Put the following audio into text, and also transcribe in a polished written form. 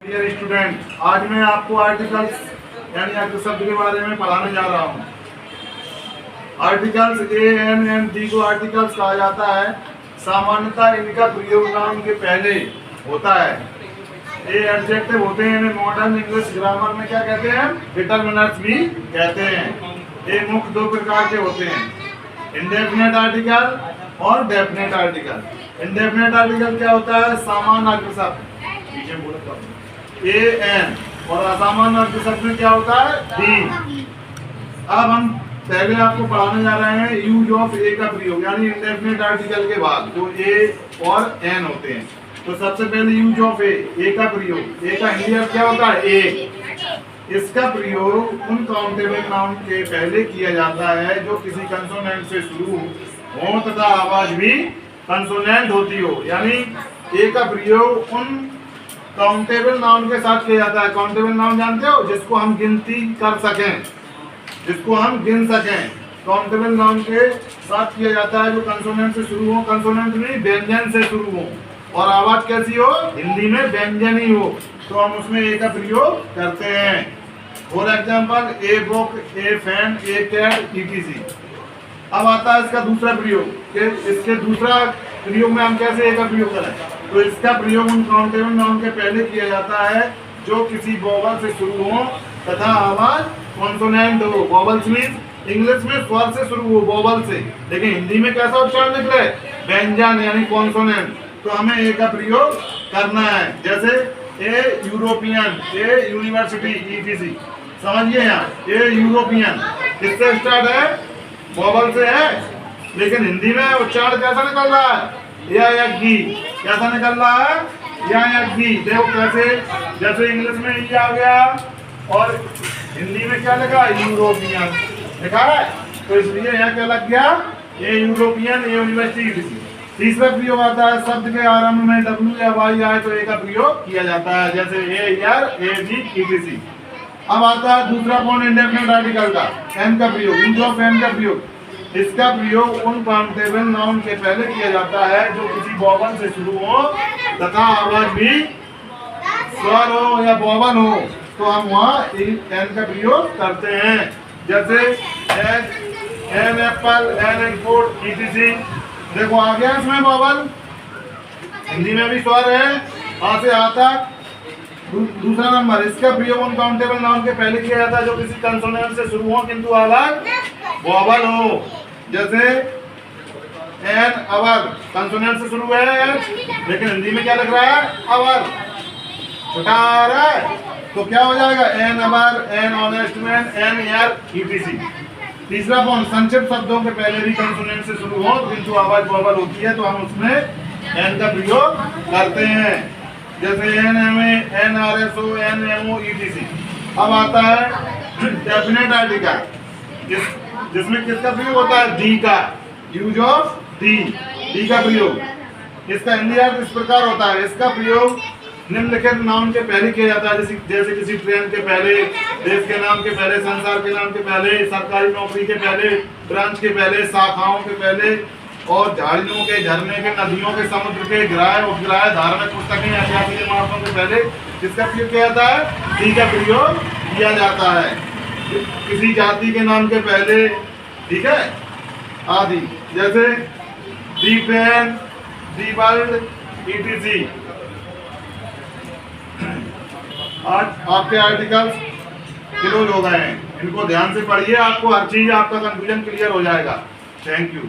Dear student, आज मैं आपको आर्टिकल्स यानी आर्टिकल शब्द के बारे में पढ़ाने जा रहा हूँ। Articles A N N D को आर्टिकल्स कहा जाता है। सामान्यतः इनका प्रयोग नाउन के पहले होता है। ये एडजेक्टिव होते हैं, इन्हें मॉडर्न इंग्लिश ग्रामर में क्या कहते हैं? डिटरमिनर्स भी कहते हैं। ये मुख्य दो प्रकार के होते हैं, इंडेफिनेट आर्टिकल और डेफिनेट आर्टिकल। इंडेफिनेट आर्टिकल क्या होता है? सामान्य अर्थ शब्द ए एन और असामान्य अर्थ शब्द में क्या होता है? डी। अब हम पहले आपको पढ़ाने जा रहे हैं यूज ऑफ ए का प्रयोग, यानी इंडेफिनेट आर्टिकल के बाद जो ए और एन होते हैं। तो सबसे पहले यूज ऑफ ए का प्रयोग। ए का हिंदी अर्थ क्या होता है? ए। इसका प्रयोग उन काउंटेबल नाउन के पहले किया जाता है जो किसी कंसोनेंट से शुरू हो तथा आवाज भी कंसोनेंट होती हो। यानी ए का प्रयोग उन काउंटेबल नाउन के साथ किया जाता है। काउंटेबल नाउन जानते हो? जिसको हम गिनती कर सकें, जिसको हम गिन सकें, काउंटेबल नाउन के साथ किया जाता है जो कंसोनेंट से शुरू हो। कंसोनेंट में व्यंजन से शुरू हो और आवाज कैसी हो? हिंदी में व्यंजन ही हो, तो हम उसमें ए का प्रयोग करते हैं। For example, a book, a fan, a cat, etc. अब आता है इसका दूसरा प्रयोग कि इसके दूसरा प्रयोग में हम कैसे ए का प्रयोग करें। तो इसका प्रयोग उन काउंटेबल नाउन के पहले किया जाता है जो किसी वोवल से शुरू हो तथा आवाज कॉन्सोनेंट हो। वोवल्स मींस इंग्लिश में स्वर से शुरू हो, वोवल से, लेकिन हिंदी में कैसा उच्चारण निकले? व्यंजन यानी कॉन्सोनेंट। तो हमें ए का प्रयोग करना है। जैसे ए यूरोपियन, ए यूनिवर्सिटी, ईटीसी। समझिए यहाँ ए यूरोपियन किससे स्टार्ट है? वोवल से है, लेकिन हिंदी में उच्चारण कैसा निकल रहा है? या गी। कैसा निकल रहा है? या गी। देखो कैसे, जैसे इंग्लिश में ई आ गया और हिंदी में क्या लगा? यूरोपियन लिखा है, तो इसलिए यहाँ क्या लग गया? ए यूरोपियन, ए यूनिवर्सिटी। तीसरा प्रयोग आता है शब्द के आरंभ में डब्ल्यू या वाई आए तो ए का प्रयोग किया जाता है, जैसे ए यार, ए बी, ईटीसी। अब आता है दूसरा पॉइंट इंडेफिनेट आर्टिकल का, एन का प्रयोग। यूज ऑफ एन का प्रयोग। इसका प्रयोग उन काउंटेबल नाउन के पहले किया जाता है जो किसी वोवल से शुरू हो तथा आवाज भी स्वर हो या वोवल हो, तो हम वहाँ एन का प्रयोग करते हैं। जैसे an apple, an airport, etc. देखो आ गया इसमें वोवल, हिंदी में भी स्वर है, आ से आ तक। दूसरा नंबर, इसका प्रयोग उन काउंटेबल नाउन के पहले किया जाता है जो किसी कंसोनेंट से शुरू हो किंतु आवाज वोवल हो। जैसे एन अवर, कंसोनेंट से शुरू है लेकिन हिंदी में क्या लग रहा है? अवर, छोटा आ रहा है, तो क्या हो जाएगा? An hour, an honest man, an यार, ईटीसी। तीसरा पॉइंट, संक्षिप्त शब्दों के पहले भी कंसोनेंट से शुरू हो किंतु आवाज वोवल होती है तो हम उसमें एन का प्रयोग करते हैं। जैसे an M A, an R S O, an M O, etc. अब आता है डेफिनेट आर्टिकल, जिसमें किसका प्रयोग होता है? दी का। यूज ऑफ दी, दी का प्रयोग। इसका हिंदी अर्थ इस प्रकार होता है, इसका प्रयोग निम्नलिखित नाम के पहले किया जाता है, जैसे किसी ट्रेन के पहले, देश के नाम के पहले, संसार के नाम के पहले, सरकारी नौकरी के पहले, ब्रांच के पहले, शाखाओं के पहले, और झाड़ियों के, झरने के, नदियों के, समुद्र के, ग्राह, उपग्रह, धार्मिक पुस्तकें, ऐतिहासिक इमारतों के पहले किसका प्रयोग किया जाता है? दी का प्रयोग किया जाता है। किसी जाति के नाम के पहले, ठीक है, आदि। जैसे दी पेन, दी वर्ल्ड, ईटीसी। आज आपके आर्टिकल्स क्लोज हो गए हैं, इनको ध्यान से पढ़िए, आपको हर चीज, आपका कंफ्यूजन क्लियर हो जाएगा। Thank you.